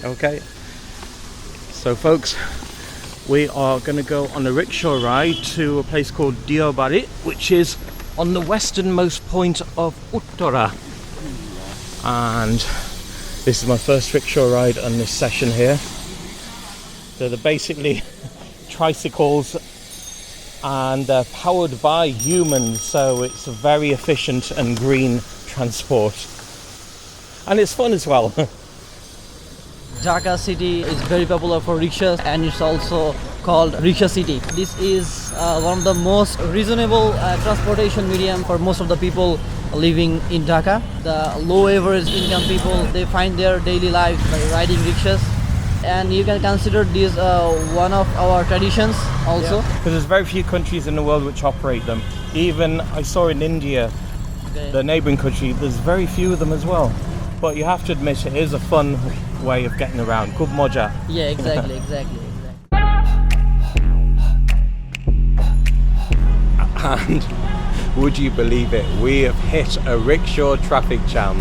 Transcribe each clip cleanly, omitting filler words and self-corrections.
Okay, so folks, we are going to go on a rickshaw ride to a place called Diabari, which is on the westernmost point of Uttara. And this is my first rickshaw ride on this session here. So they're basically tricycles and they're powered by humans, so it's a very efficient and green transport. And it's fun as well. Dhaka city is very popular for rickshaws and it's also called rickshaw city. This is one of the most reasonable transportation medium for most of the people living in Dhaka. The low average income people, they find their daily life by riding rickshaws. And you can consider this one of our traditions also. Yeah. Because there's very few countries in the world which operate them. Even I saw in India, the neighbouring country, there's very few of them as well. But you have to admit it is a fun way of getting around. Good moja. Yeah, exactly. And would you believe it? We have hit a rickshaw traffic jam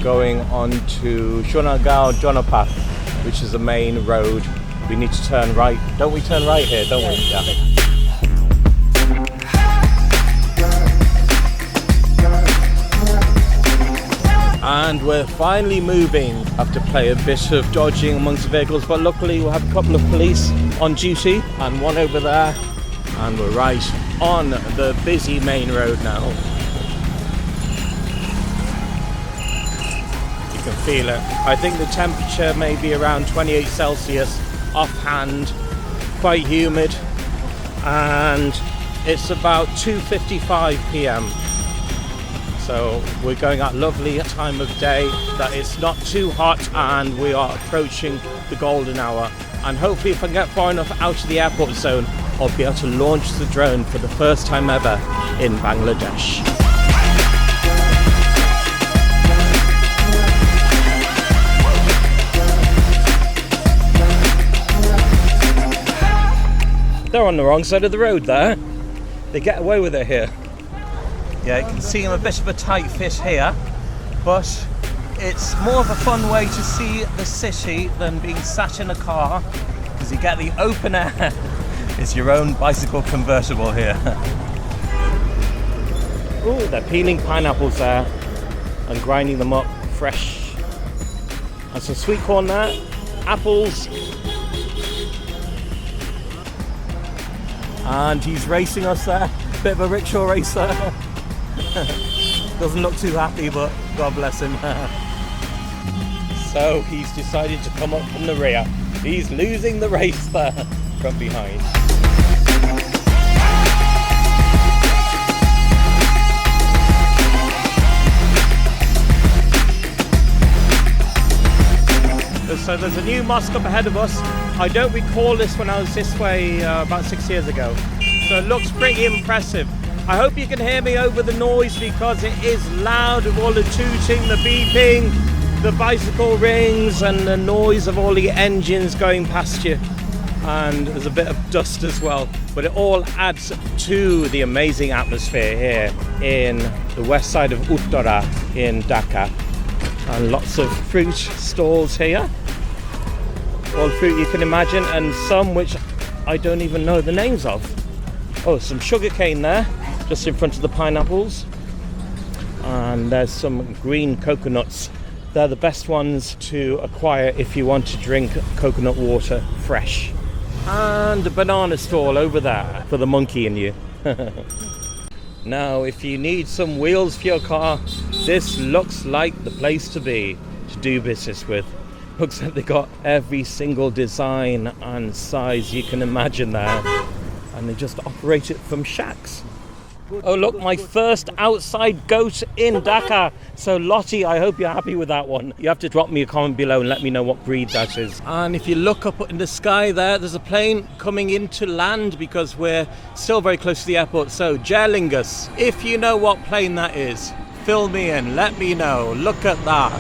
going on to Sonargaon, Janapath, which is the main road. We need to turn right. Don't we turn right here, don't we? Yeah. And we're finally moving. I have to play a bit of dodging amongst the vehicles, but luckily we'll have a couple of police on duty and one over there. And we're right on the busy main road now. You can feel it. I think the temperature may be around 28 Celsius offhand, quite humid, and it's about 2:55 p.m. So we're going at a lovely time of day that it's not too hot and we are approaching the golden hour. And hopefully if I can get far enough out of the airport zone, I'll be able to launch the drone for the first time ever in Bangladesh. They're on the wrong side of the road there. They get away with it here. Yeah, you can see I'm a bit of a tight fit here, but it's more of a fun way to see the city than being sat in a car, because you get the open air. It's your own bicycle convertible here. Oh, they're peeling pineapples there and grinding them up fresh. And some sweet corn there, apples. And he's racing us there. Bit of a rickshaw racer. Doesn't look too happy, but God bless him. So he's decided to come up from the rear. He's losing the race there from behind. So there's a new mosque up ahead of us. I don't recall this when I was this way about 6 years ago. So it looks pretty impressive. I hope you can hear me over the noise because it is loud with all the tooting, the beeping, the bicycle rings and the noise of all the engines going past you. And there's a bit of dust as well. But it all adds to the amazing atmosphere here in the west side of Uttara in Dhaka. And lots of fruit stalls here. All fruit you can imagine, and some which I don't even know the names of. Oh, some sugarcane there, just in front of the pineapples. And there's some green coconuts. They're the best ones to acquire if you want to drink coconut water fresh. And a banana stall over there for the monkey in you. Now, if you need some wheels for your car, this looks like the place to be to do business with. Looks like they got every single design and size you can imagine there. And they just operate it from shacks. Oh look, my first outside goat in Dhaka. So Lottie, I hope you're happy with that one. You have to drop me a comment below and let me know what breed that is. And if you look up in the sky there's a plane coming into land because we're still very close to the airport. So Jerlingus, if you know what plane that is, fill me in, let me know. Look at that.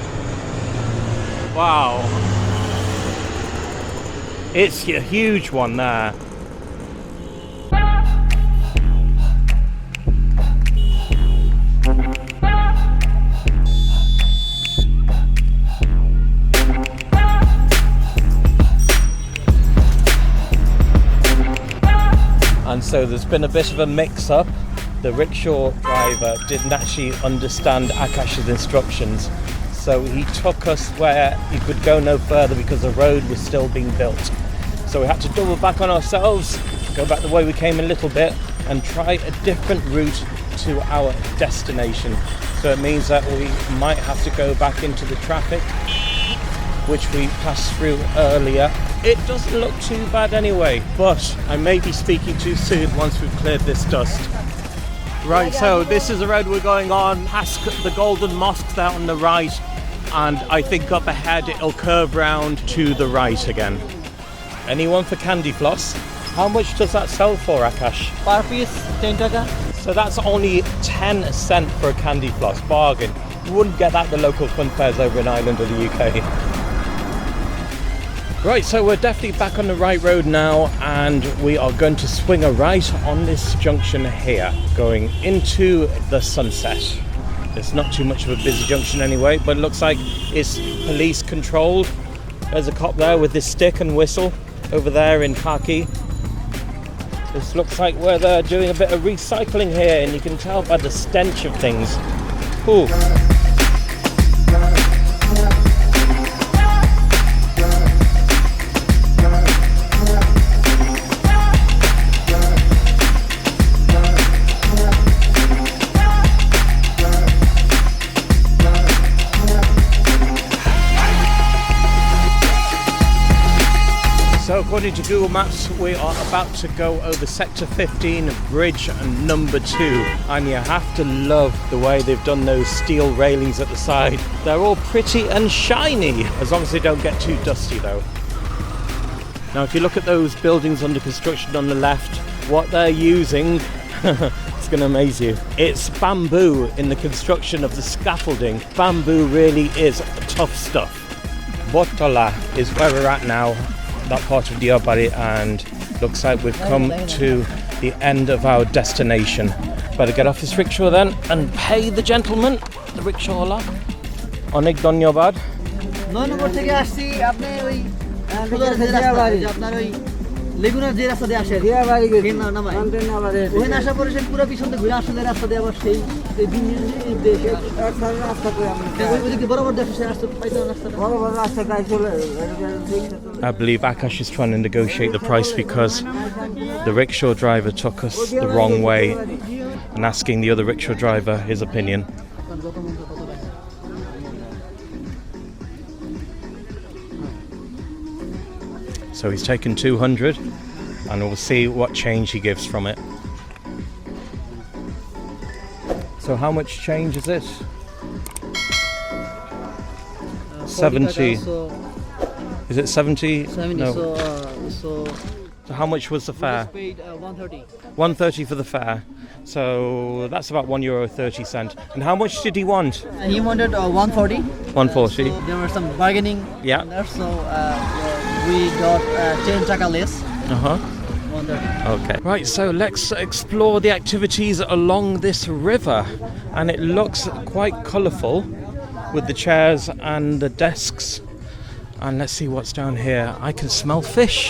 Wow. It's a huge one there. And so there's been a bit of a mix-up. The rickshaw driver didn't actually understand Akash's instructions, so he took us where he could go no further because the road was still being built. So we had to double back on ourselves, go back the way we came a little bit, and try a different route to our destination. So it means that we might have to go back into the traffic, which we passed through earlier. It doesn't look too bad anyway, but I may be speaking too soon once we've cleared this dust. Right, so this is the road we're going on, past the Golden Mosque out on the right, and I think up ahead it'll curve round to the right again. Anyone for candy floss? How much does that sell for, Akash? Per piece 10 taka. So that's only 10 cents for a candy floss, bargain. You wouldn't get that at the local fun fairs over in Ireland or the UK. Right, so we're definitely back on the right road now, and we are going to swing a right on this junction here, going into the sunset. It's not too much of a busy junction anyway, but it looks like it's police controlled. There's a cop there with his stick and whistle over there in khaki. This looks like where they're doing a bit of recycling here, and you can tell by the stench of things. Ooh. So according to Google Maps, we are about to go over Sector 15, Bridge number 2. And you have to love the way they've done those steel railings at the side. They're all pretty and shiny, as long as they don't get too dusty though. Now if you look at those buildings under construction on the left, what they're using, it's going to amaze you. It's bamboo in the construction of the scaffolding. Bamboo really is tough stuff. Uttara is where we're at now. That part of Diabari, and looks like we've come to the end of our destination. Better get off this rickshaw then and pay the gentleman, the rickshawala. Onek dhanyabad. লেগুনার যে রাস্তা দিয়ে আসে দিয়াবাড়ি গেছে নামাই ওখানে আসার পরে সে পুরো পিছন দিয়ে ঘুরে আসলে রাস্তা দিয়ে আবার সেই দিন দেশে রাস্তা করে আমরা ওইদিকে বরাবর দেখে সে রাস্তা পাইতো রাস্তা বরাবর রাস্তা গাই চলে I believe Akash is trying to negotiate the price because the rickshaw driver took us the wrong way, and asking the other rickshaw driver his opinion. So he's taken 200, and we'll see what change he gives from it. So how much change is it? 70. Is it 70? 70. No. So how much was the fare? paid 130. 130 for the fare. So that's about €1.30. And how much did he want? He wanted 140. 140. So there was some bargaining. Yeah. There, so we got 10 taka less. Uh-huh. 130. Okay. Right, so let's explore the activities along this river. And it looks quite colourful with the chairs and the desks. And let's see what's down here. I can smell fish.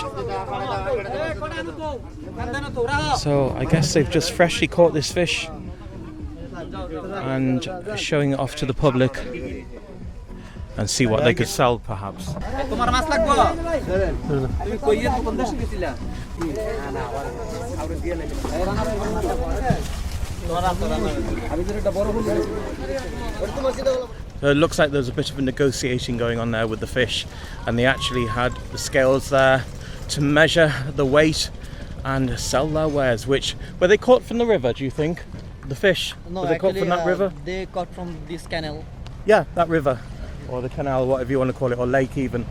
So I guess they've just freshly caught this fish and showing it off to the public and see what they could sell perhaps. It looks like there's a bit of a negotiation going on there with the fish, and they actually had the scales there to measure the weight and sell their wares. Which were they caught from the river, do you think? The fish? No, were they caught from that river? They caught from this canal. Yeah, that river, or the canal, whatever you want to call it, or lake even.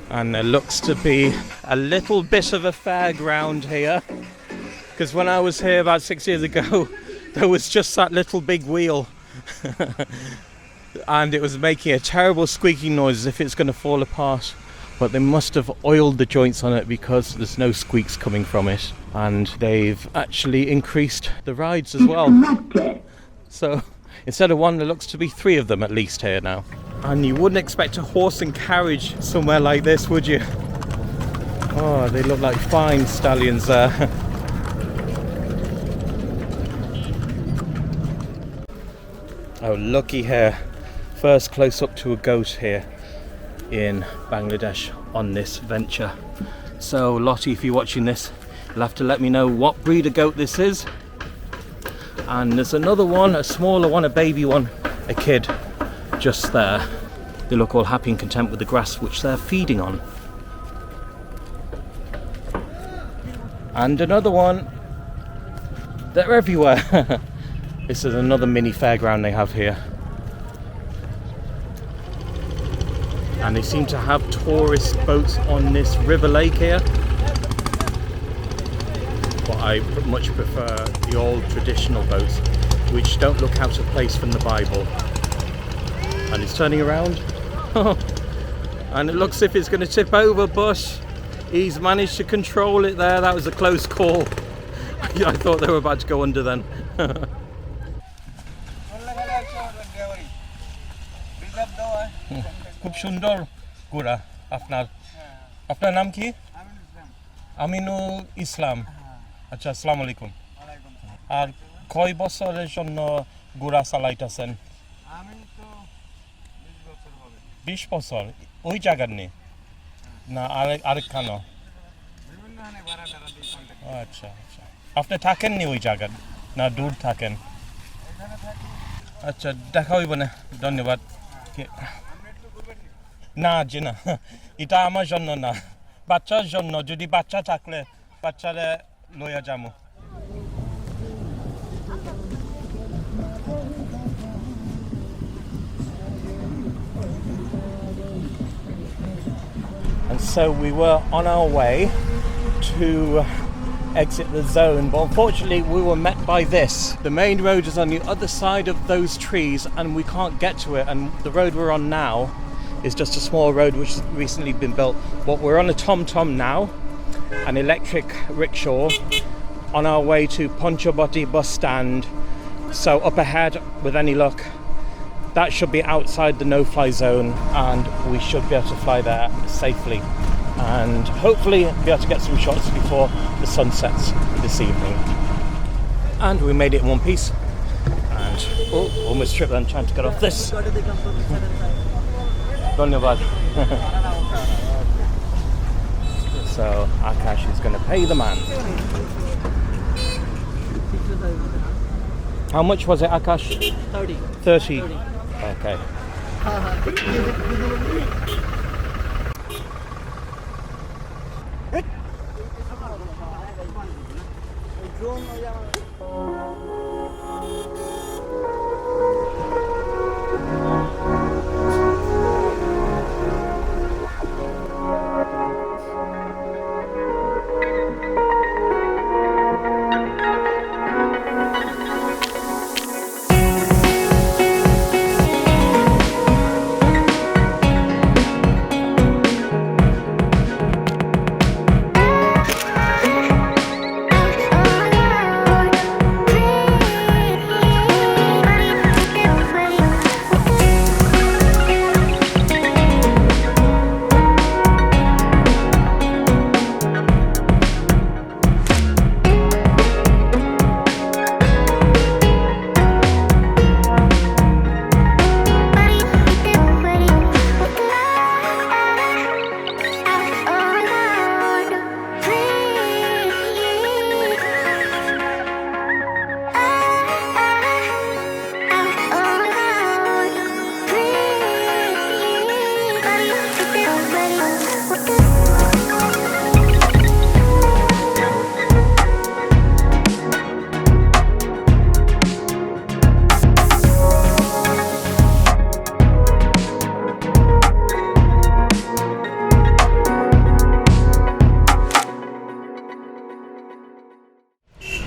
And there looks to be a little bit of a fairground here, because when I was here about 6 years ago, there was just that little big wheel. and it was making a terrible squeaking noise as if it's going to fall apart. But they must have oiled the joints on it because there's no squeaks coming from it. And they've actually increased the rides as well. So instead of one, there looks to be 3 of them at least here now. And you wouldn't expect a horse and carriage somewhere like this, would you? Oh, they look like fine stallions there. Oh, looky here. First close up to a goat here in Bangladesh on this venture. So Lottie, if you're watching this, you'll have to let me know what breed of goat this is. And there's another one, a smaller one, a baby one, a kid, just there. They look all happy and content with the grass which they're feeding on. And another one. They're everywhere. This is another mini fairground they have here. And they seem to have tourist boats on this river lake here. But I much prefer the old traditional boats, which don't look out of place from the Bible. And it's turning around. And it looks as if it's going to tip over, but he's managed to control it there. That was a close call. I thought they were about to go under then. খুব সুন্দর ঘোড়া আপনার নাম কি আমিনুল ইসলাম আচ্ছা আসসালামু আলাইকুম আর কয় বছরের জন্য ঘোড়া চালাইতেছেন আমি তো 20 বছর ওই জায়গার নেই না আরেকখানে বিভিন্নখানে ভাড়া টাকা দিই আচ্ছা আচ্ছা আপনি থাকেন নি ওই জায়গায় না দূর থাকেন এখানে থাকি আচ্ছা দেখা হইব না ধন্যবাদ না জি না এটা আমার জন্য না বাচ্চার জন্য যদি বাচ্চা থাকলে বাচ্চারে লইয়া যামু And so we were on our way to exit the zone, but unfortunately we were met by this. The main road is on the other side of those trees and we can't get to it, and the road we're on now is just a small road which has recently been built. But we're on a tomtom now, an electric rickshaw, on our way to Ponchabati bus stand. So up ahead, with any luck, that should be outside the no-fly zone and we should be able to fly there safely and hopefully be able to get some shots before the sun sets this evening. And we made it in one piece and almost tripped then trying to get off this. Dhanyavad. So Akash is going to pay the man. How much was it, Akash? 30. Okay.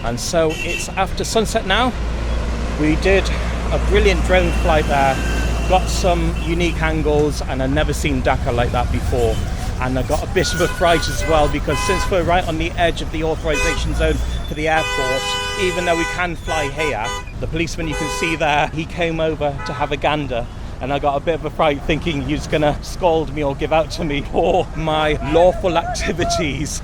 And so it's after sunset now. We did a brilliant drone flight there got some unique angles, and I've never seen Dhaka like that before. And I got a bit of a fright as well, because since we're right on the edge of the authorization zone for the airport, even though we can fly here, the policeman you can see there, he came over to have a gander, and I got a bit of a fright thinking he was gonna scold me or give out to me for my lawful activities.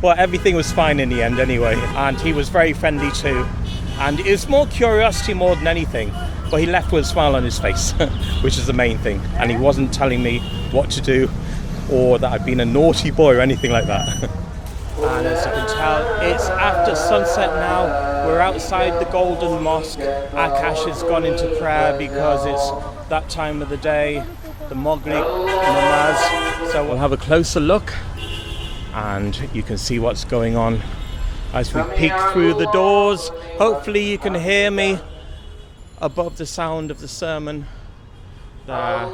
But everything was fine in the end anyway, and he was very friendly too. And it was more curiosity more than anything, but he left with a smile on his face, which is the main thing. And he wasn't telling me what to do, or that I've been a naughty boy or anything like that. And as you can tell, it's after sunset now. We're outside the Golden Mosque. Akash has gone into prayer because it's that time of the day, the Magrib namaz. So we'll have a closer look, and you can see what's going on as we peek through the doors. Hopefully you can hear me above the sound of the sermon there.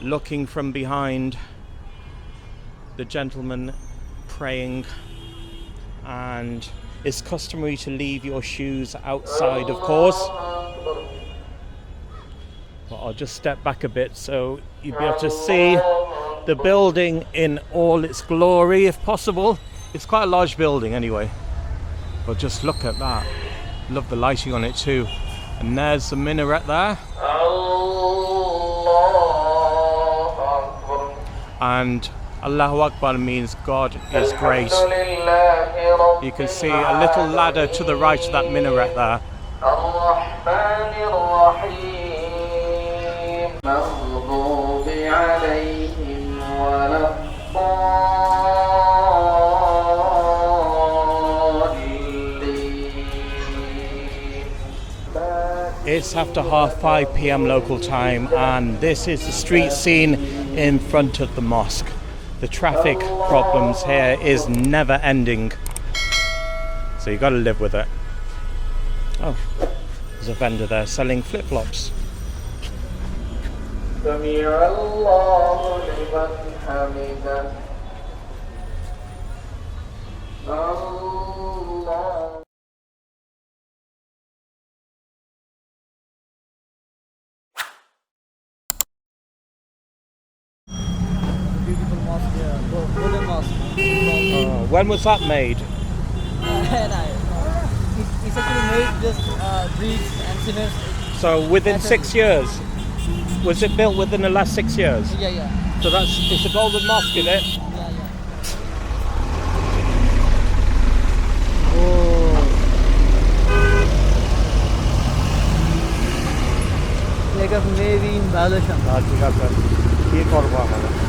Looking from behind, the gentleman praying, and it's customary to leave your shoes outside, of course, but I'll just step back a bit so you'll be able to see the building in all its glory if possible. It's quite a large building anyway, but just look at that. Love the lighting on it too. And there's the minaret there. And Allahu Akbar means God is great. You can see a little ladder to the right of that minaret there. It's after 5:30 p.m. local time, and this is the street scene in front of the mosque. The traffic problems here is never ending, so you got to live with it. Oh, there's a vendor there selling flip-flops. Beautiful mosque here, Golden Mosque. When was that made? It's actually made just bricks and cement. So within 6 years? Was it built within the last 6 years? Yeah. So it's a golden mosque, is it? Yeah. Like maybe in Bangladesh. ঠিক আছে কি করবো আমরা